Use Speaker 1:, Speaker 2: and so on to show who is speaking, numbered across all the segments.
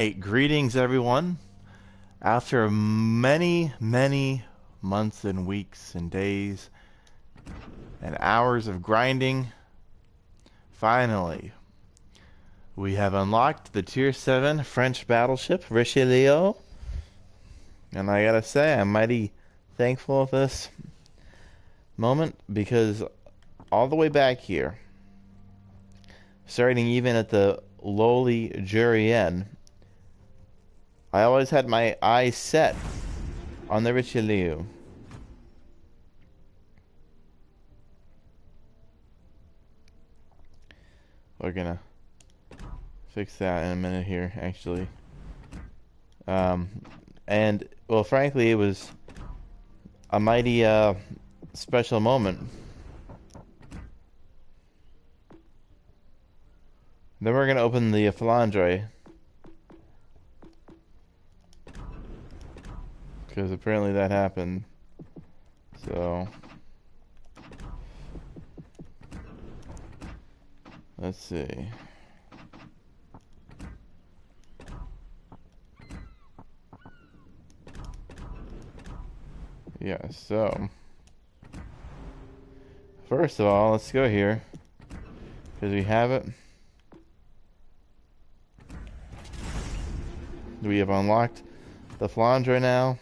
Speaker 1: Greetings, everyone. After many, many months and weeks and days and hours of grinding, finally, we have unlocked the Tier 7 French battleship, Richelieu. And I gotta say, I'm mighty thankful of this moment because all the way back here, starting even at the lowly Jurien, I always had my eyes set on the Richelieu. We're gonna fix that in a minute here, actually. And, well, frankly, it was a mighty, special moment. Then we're gonna open the Flandre. Because apparently that happened. So let's see. Yeah, so first of all, let's go here. Because we have it. We have unlocked the Flandre now.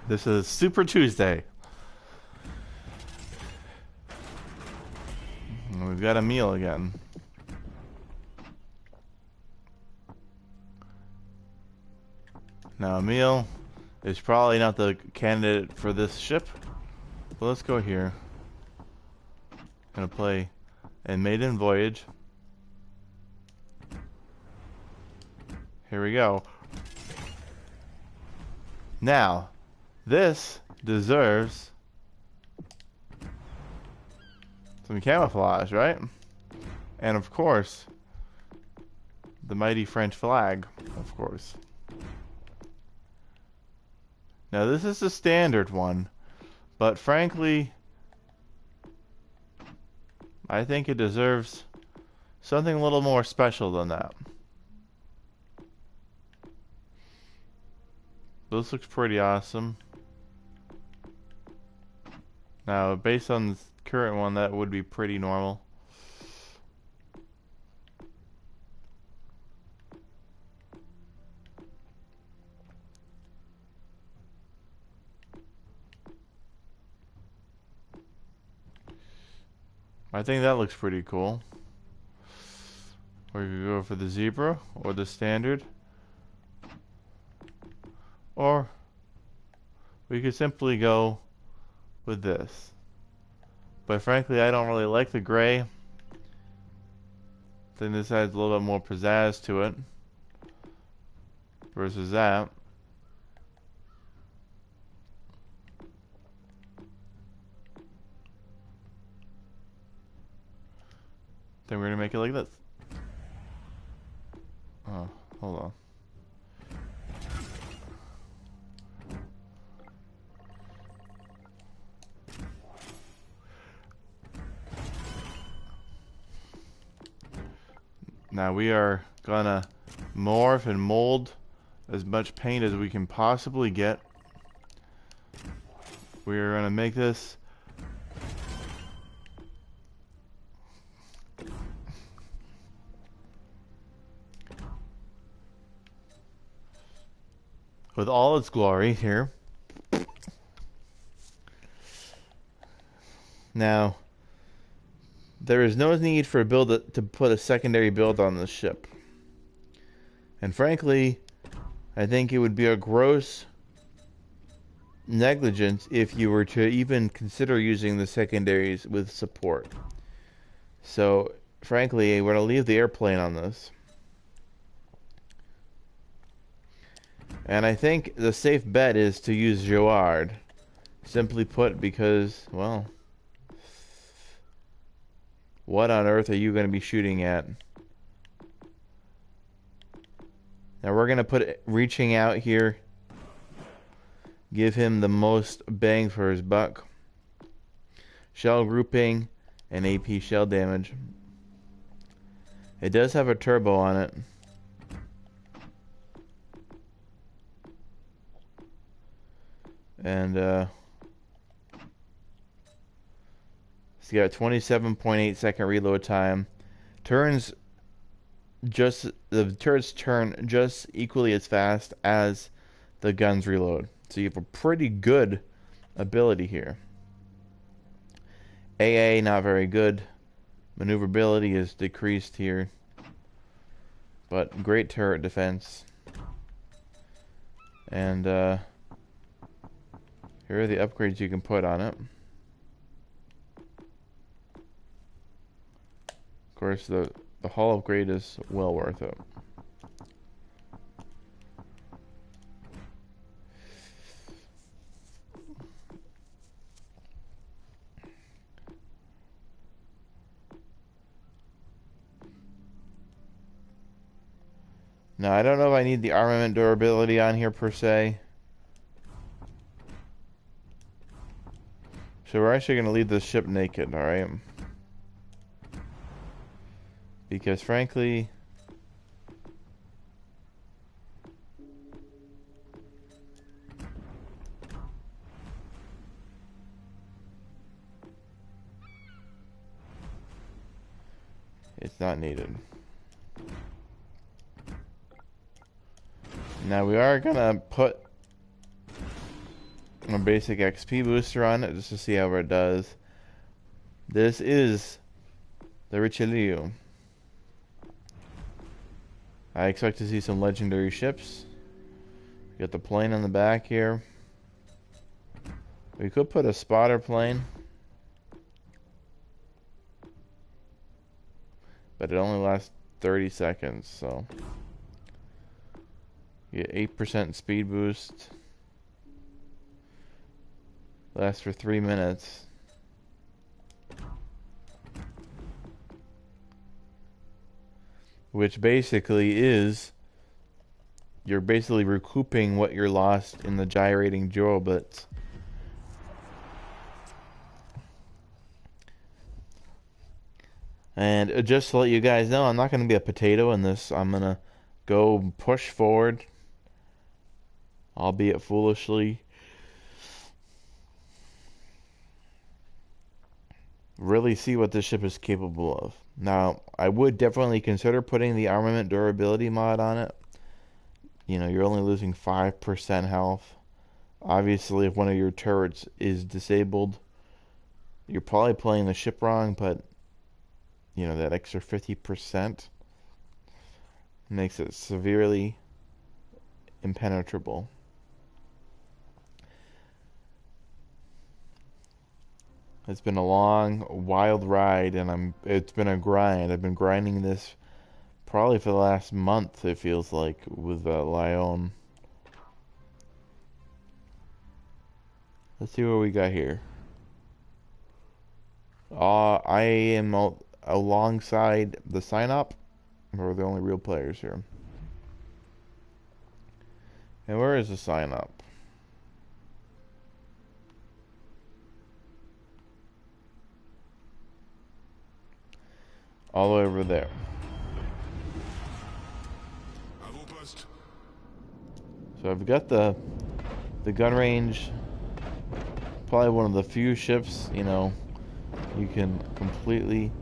Speaker 1: This is Super Tuesday. And we've got a meal again. Now, Emil is probably not the candidate for this ship, but let's go here. Gonna play a maiden voyage. Here we go. Now, this deserves some camouflage, right? And of course, the mighty French flag, of course. Now this is a standard one, but frankly, I think it deserves something a little more special than that. This looks pretty awesome. Now, based on the current one, that would be pretty normal. I think that looks pretty cool. Or you could go for the zebra or the standard. Or we could simply go with this. But frankly, I don't really like the gray. I think this has a little bit more pizzazz to it versus that. Then we're gonna make it like this. Oh, hold on. Now we are gonna morph and mold as much paint as we can possibly get. We are gonna make this with all its glory here. Now, there is no need for a build to put a secondary build on this ship. And frankly, I think it would be a gross negligence if you were to even consider using the secondaries with support. So, frankly, we're going to leave the airplane on this. And I think the safe bet is to use Joard. Simply put, because, well, what on earth are you going to be shooting at? Now we're going to put reaching out here. Give him the most bang for his buck. Shell grouping and AP shell damage. It does have a turbo on it. And it's got 27.8 second reload time. The turrets turn just equally as fast as the guns reload. So you have a pretty good ability here. AA not very good. Maneuverability is decreased here. But great turret defense. And here are the upgrades you can put on it. Of course, the hull upgrade is well worth it. Now, I don't know if I need the armament durability on here per se. So we're actually going to leave this ship naked, alright? Because frankly, it's not needed. Now we are gonna put a basic XP booster on it just to see how it does. This is the Richelieu. I expect to see some legendary ships. We got the plane on the back here. We could put a spotter plane, but it only lasts 30 seconds, so you get 8% speed boost. Lasts for 3 minutes. Which basically is, you're basically recouping what you're lost in the gyrating drill bits. And just to let you guys know, I'm not going to be a potato in this. I'm going to go push forward, albeit foolishly. Really see what this ship is capable of. Now, I would definitely consider putting the armament durability mod on it. You know, you're only losing 5% health. Obviously, if one of your turrets is disabled, you're probably playing the ship wrong, but you know, that extra 50% makes it severely impenetrable. It's been a long, wild ride, and it's been a grind. I've been grinding this probably for the last month, it feels like, with Lyon. Let's see what we got here. I am alongside the sign-up. We're the only real players here. And where is the sign-up? All the way over there. So I've got the gun range. Probably one of the few ships, you know, you can completely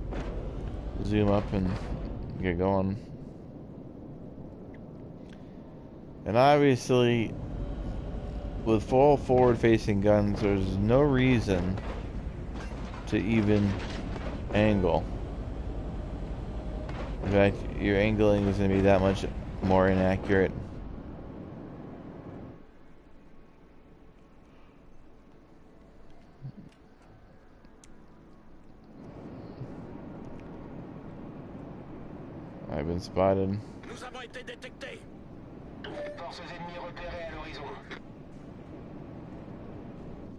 Speaker 1: zoom up and get going. And obviously, with full forward-facing guns, there's no reason to even angle. In fact, your angling is going to be that much more inaccurate. I've been spotted.
Speaker 2: Nous avons été détectés.
Speaker 3: Forces ennemies repérées à l'horizon.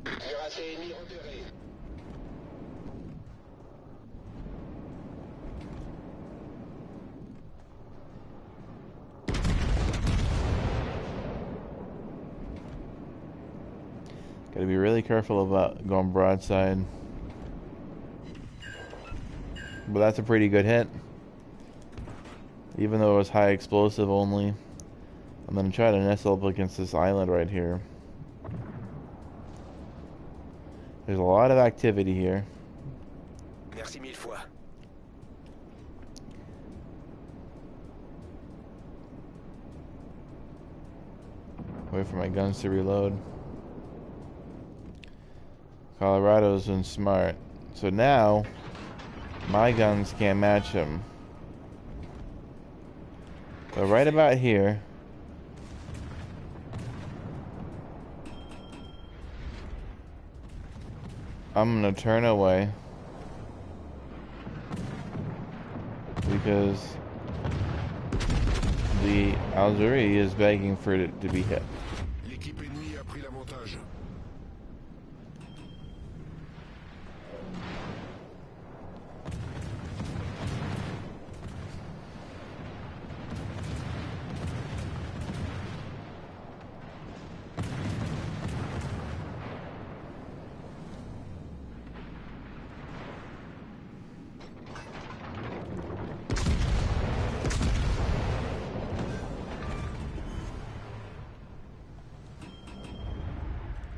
Speaker 3: Cuirassés ennemis repérés.
Speaker 1: Gotta be really careful about going broadside. But that's a pretty good hit. Even though it was high explosive only. I'm gonna try to nestle up against this island right here. There's a lot of activity here.
Speaker 3: Merci mille fois.
Speaker 1: Wait for my guns to reload. Colorado's been smart. So now, my guns can't match him. But right about here, I'm gonna turn away. Because the Algerie is begging for it to be hit.
Speaker 3: L'équipe ennemie a pris l'avantage.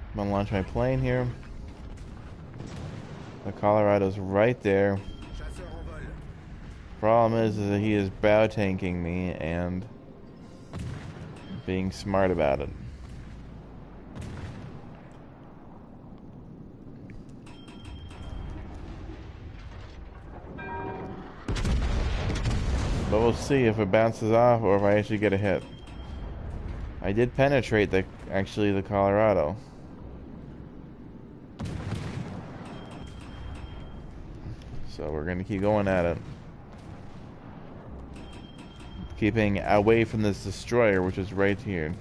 Speaker 1: I'm gonna launch my plane here. The Colorado's right there.
Speaker 3: Chasseur en vol.
Speaker 1: Problem is that he is bow tanking me and being smart about it. But we'll see if it bounces off or if I actually get a hit. I did penetrate the Colorado. So we're gonna keep going at it. Keeping away from this destroyer, which is right here.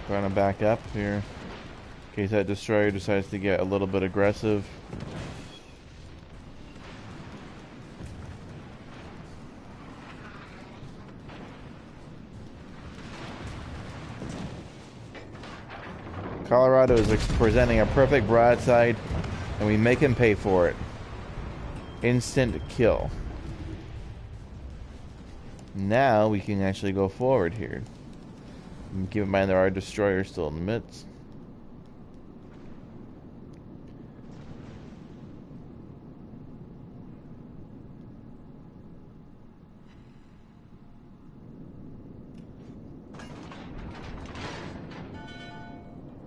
Speaker 1: Trying to back up here in case that destroyer decides to get a little bit aggressive. Colorado is presenting a perfect broadside, and we make him pay for it. Instant kill. Now we can actually go forward here. And keep in mind there are destroyers still in the midst.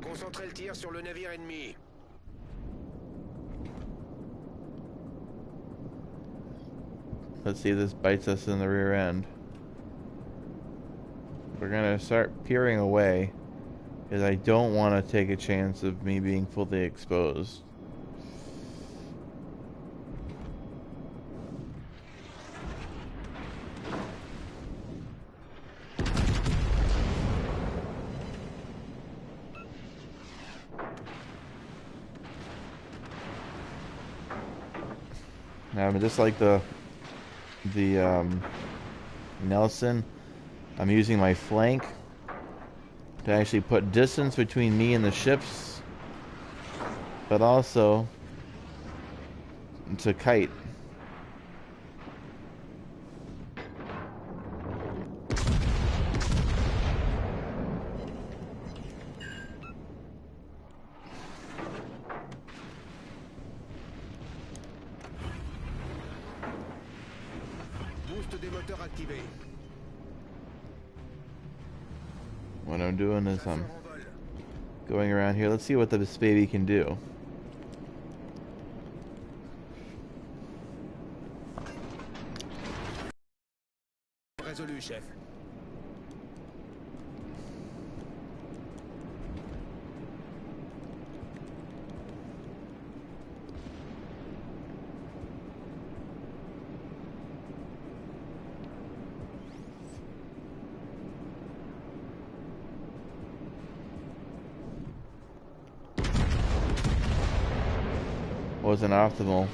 Speaker 3: Concentrez le tir sur le navire ennemi.
Speaker 1: Let's see if this bites us in the rear end. We're gonna start peering away because I don't want to take a chance of me being fully exposed. Now, just like the Nelson, I'm using my flank to actually put distance between me and the ships, but also to kite.
Speaker 3: Boost des moteurs activé.
Speaker 1: What I'm doing is I'm
Speaker 3: Chasseur en vol.
Speaker 1: going around here. Let's see what this baby can do.
Speaker 3: Résolu, chef.
Speaker 1: wasn't optimal.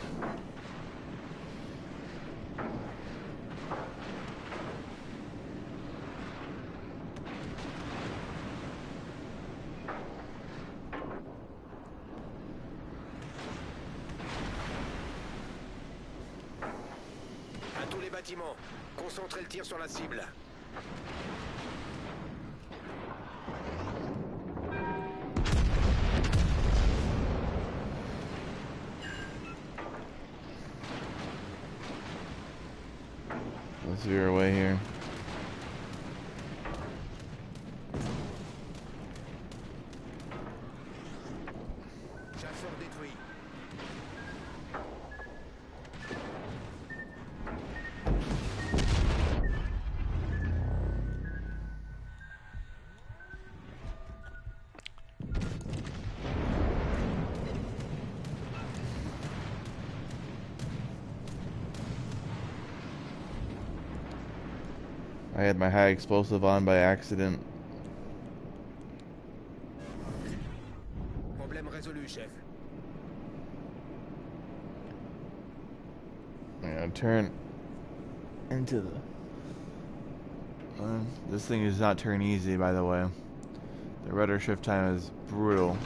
Speaker 3: À tous les bâtiments, concentrez le tir sur la cible.
Speaker 1: Let's veer away here.
Speaker 3: Chasseur détruit.
Speaker 1: I had my high explosive on by accident.
Speaker 3: Problème résolu, chef.
Speaker 1: I'm gonna turn into the... this thing does not turn easy, by the way. The rudder shift time is brutal.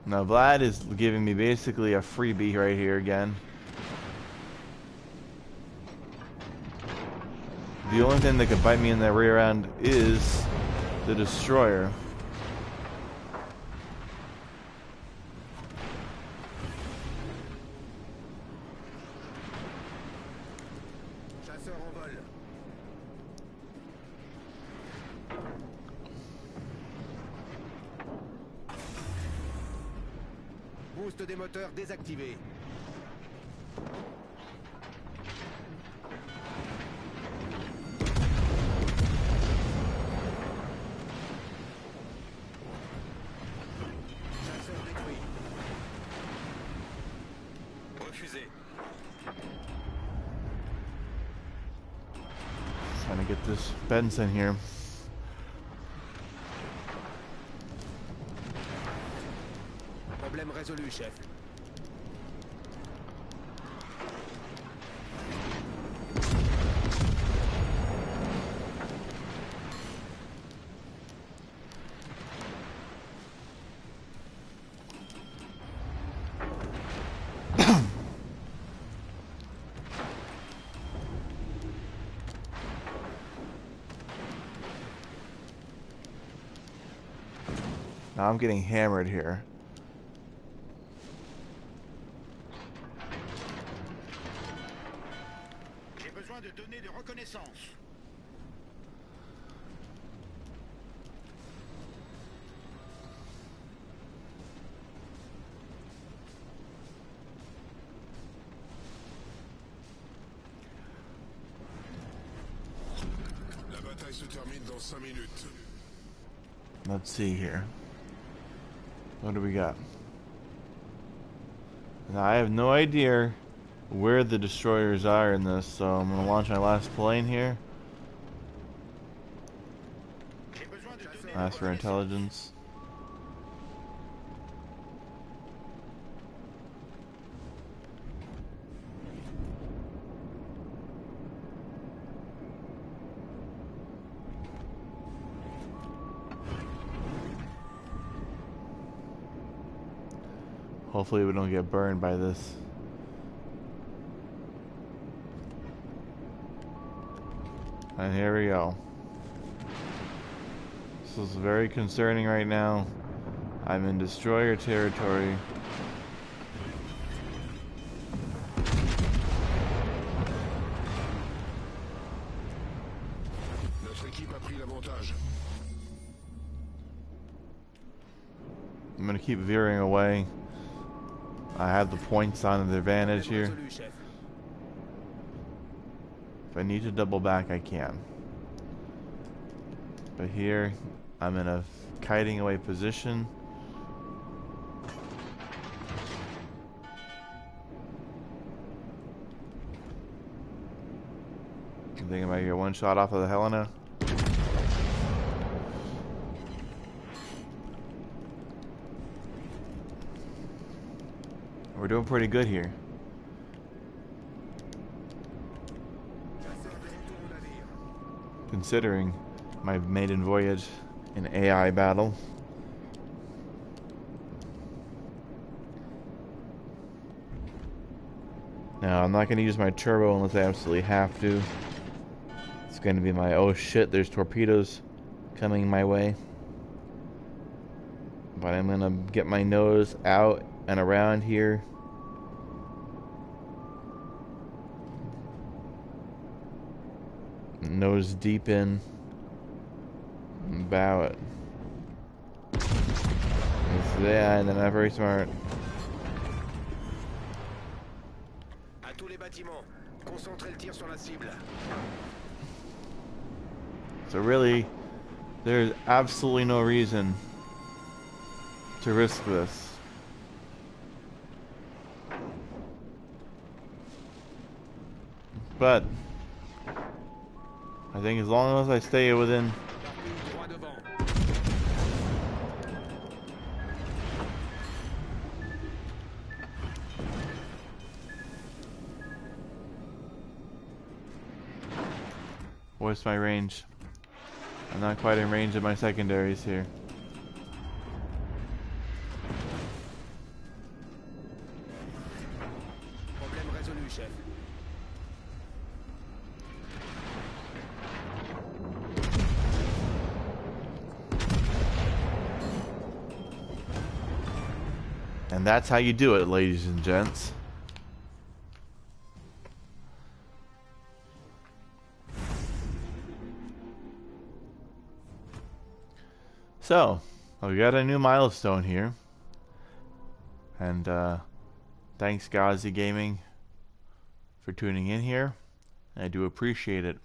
Speaker 1: Now Vlad is giving me basically a freebie right here again. The only thing that could bite me in the rear end is the destroyer.
Speaker 3: Chasseur en vol. Boost des moteurs désactivé. Chasseur détruit. Refusé.
Speaker 1: Trying to get this Benson here.
Speaker 3: Problème résolu, chef.
Speaker 1: Now I'm getting hammered here.
Speaker 3: J'ai besoin de données de reconnaissance.
Speaker 2: La bataille se termine dans 5 minutes.
Speaker 1: Let's see here. What do we got? Now I have no idea where the destroyers are in this, so I'm gonna launch my last plane here. Ask for intelligence. Hopefully we don't get burned by this. And here we go. This is very concerning right now. I'm in destroyer territory.
Speaker 2: Notre équipe a pris l'avantage.
Speaker 1: I'm gonna keep veering away. I have the points on the advantage here. If I need to double back, I can. But here, I'm in a kiting away position. I'm thinking about your one shot off of the Helena. We're doing pretty good here. Considering my maiden voyage in AI battle. Now, I'm not going to use my turbo unless I absolutely have to. It's going to be my, oh shit, there's torpedoes coming my way. But I'm going to get my nose out and around here. Nose deep in. And bow it. Yeah, and they're not very smart.
Speaker 3: À tous les bâtiments, concentrez le tir sur la cible.
Speaker 1: So really, there's absolutely no reason to risk this. But I think as long as I stay within
Speaker 3: Droit devant.
Speaker 1: what's my range? I'm not quite in range of my secondaries here.
Speaker 3: Problème résolu, chef.
Speaker 1: And that's how you do it, ladies and gents. So, we got a new milestone here. And thanks Gazi Gaming for tuning in here. I do appreciate it.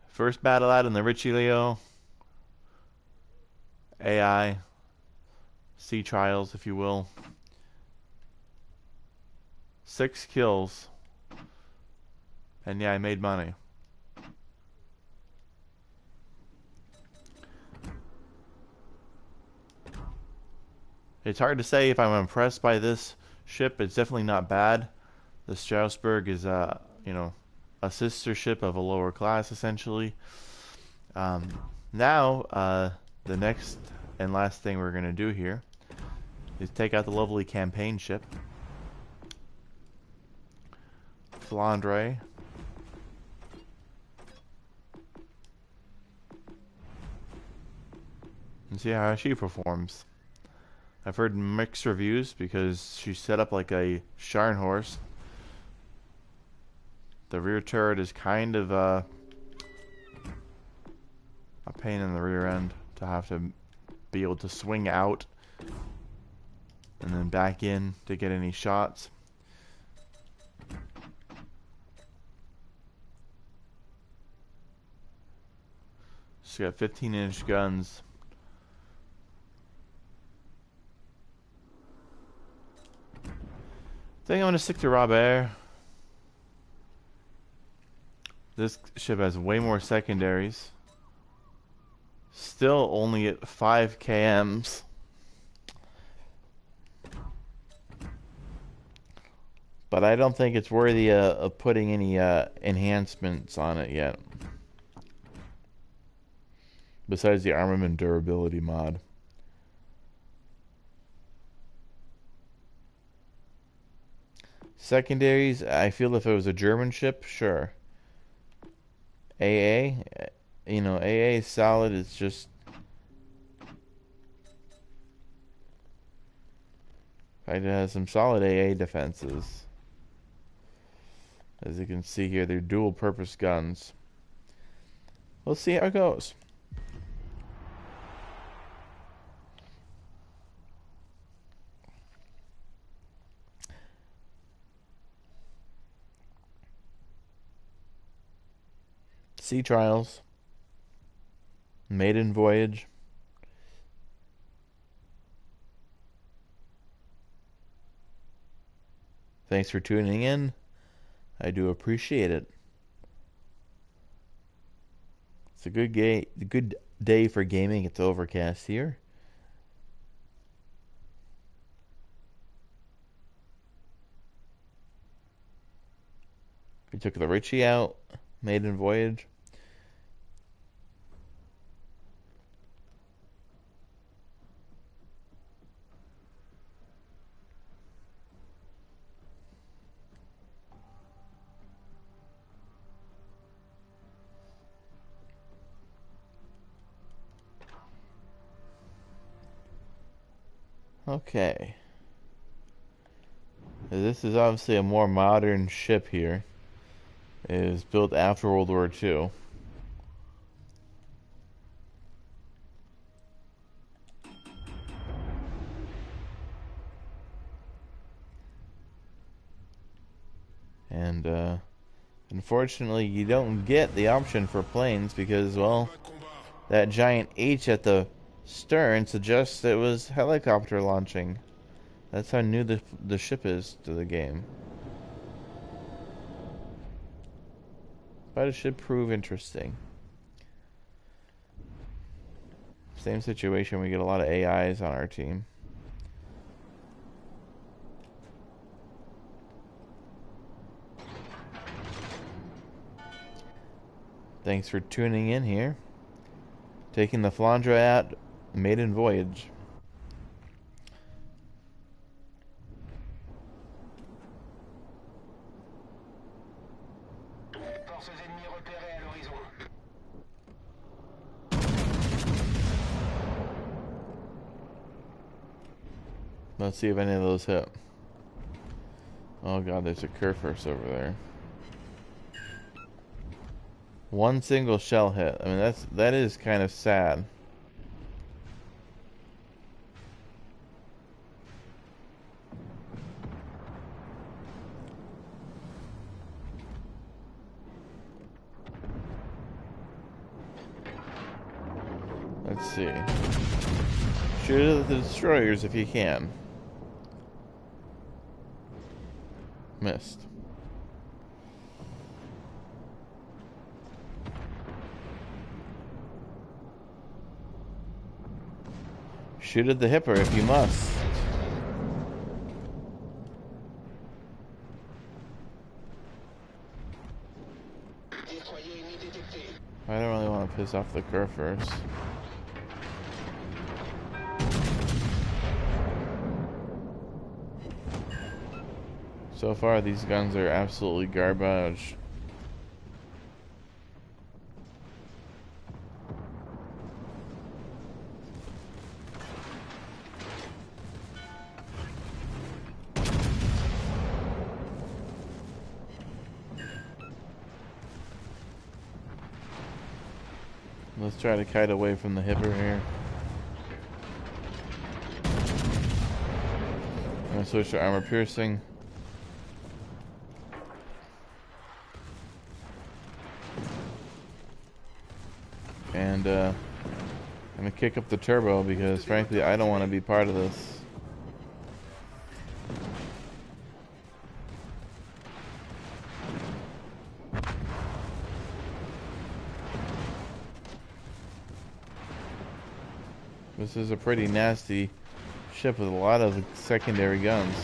Speaker 1: First battle out in the Richelieu. AI. Sea trials, if you will. 6 kills. And yeah, I made money. It's hard to say if I'm impressed by this ship. It's definitely not bad. The Strasbourg is, you know, a sister ship of a lower class, essentially. Now, the next and last thing we're going to do here is take out the lovely campaign ship. Flandre. And see how she performs. I've heard mixed reviews because she's set up like a Scharnhorst. The rear turret is kind of a pain in the rear end to have to be able to swing out and then back in to get any shots. She's got 15-inch guns. I think I'm going to stick to Robert. This ship has way more secondaries. Still only at 5 kms. But I don't think it's worthy of putting any enhancements on it yet. Besides the armament durability mod. Secondaries, I feel if it was a German ship, sure. AA, you know, AA is solid. It's just it has some solid AA defenses. As you can see here, they're dual purpose guns. Let's see how it goes. Sea trials. Maiden voyage. Thanks for tuning in. I do appreciate it. It's a good day for gaming. It's overcast here. We took the Richie out. Maiden voyage. Okay. This is obviously a more modern ship here. It was built after World War II. And unfortunately, you don't get the option for planes because, well, that giant H at the stern suggests it was helicopter launching. That's how new the ship is to the game. But it should prove interesting. Same situation, we get a lot of AIs on our team. Thanks for tuning in here. Taking the Flandre out, maiden voyage. Let's see if any of those hit. Oh god, there's a Kurfürst over there. One single shell hit. I mean, that is kind of sad. Let's see. Shoot at the destroyers if you can. Missed. Shoot at the hipper if you must. I don't really want to piss off the Kurfürst. So far, these guns are absolutely garbage. Let's try to kite away from the hipper here. I'm gonna switch to armor piercing. And I'm gonna kick up the turbo because frankly I don't want to be part of this. This is a pretty nasty ship with a lot of secondary guns.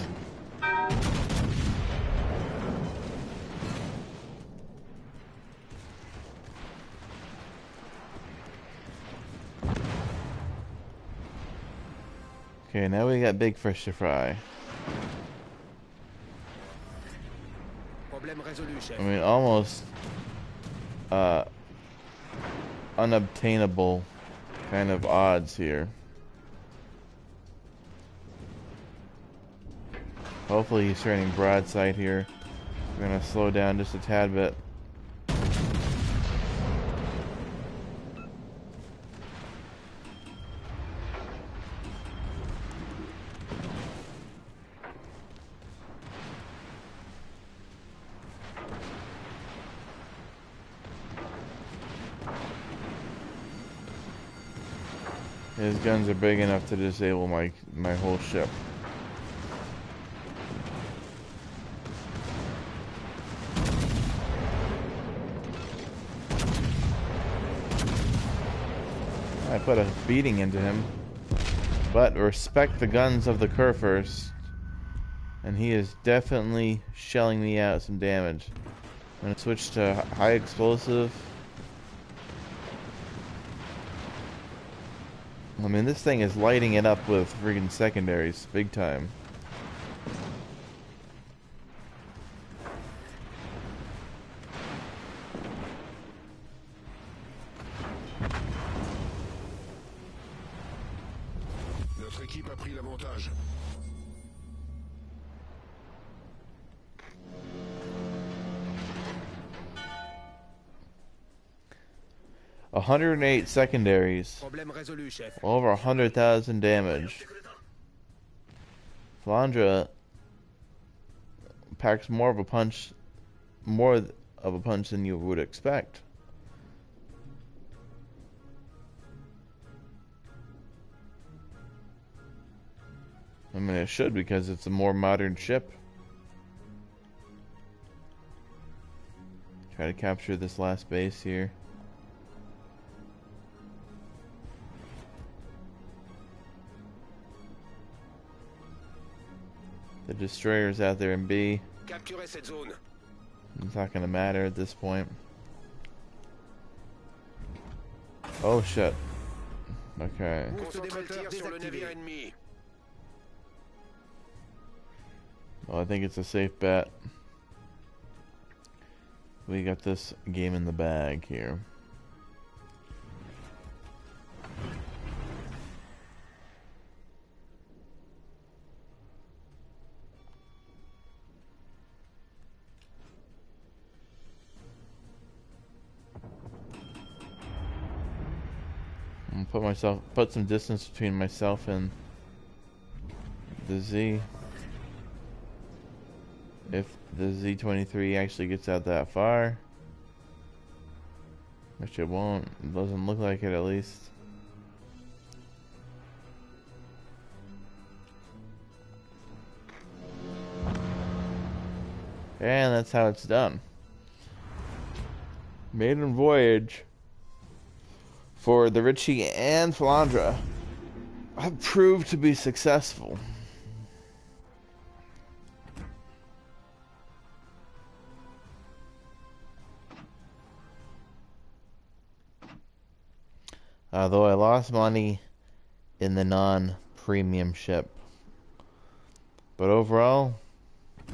Speaker 1: Okay, now we got big fish to fry. I mean, almost unobtainable kind of odds here. Hopefully he's turning broadside here. We're gonna slow down just a tad bit. His guns are big enough to disable my whole ship. I put a beating into him. But respect the guns of the Kerr first. And he is definitely shelling me out some damage. I'm gonna switch to high explosive. I mean, this thing is lighting it up with freaking secondaries, big time.
Speaker 2: Notre équipe a pris l'avantage.
Speaker 1: A 108 secondaries.
Speaker 3: Problème résolu, chef.
Speaker 1: Over 100,000 damage. Flandra packs more of a punch than you would expect. I mean, it should, because it's a more modern ship. Try to capture this last base here. The destroyer's out there in B.
Speaker 3: Capturez cette zone.
Speaker 1: It's not gonna matter at this point. Oh shit. Okay.
Speaker 3: Concentrez le tir sur le navire ennemi.
Speaker 1: Well, I think it's a safe bet. We got this game in the bag here. I'm gonna put some distance between myself and the Z. If the Z-23 actually gets out that far, which it won't. It doesn't look like it, at least. And that's how it's done. Maiden voyage for the Richie and Flandra have proved to be successful. Though I lost money in the non-premium ship. But overall, I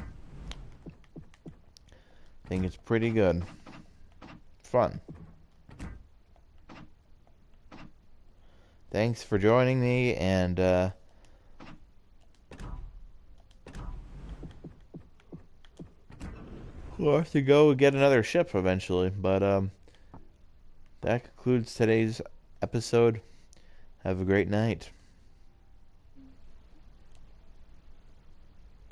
Speaker 1: think it's pretty good. Fun. Thanks for joining me, and we'll have to go get another ship eventually. But that concludes today's episode. Have a great night.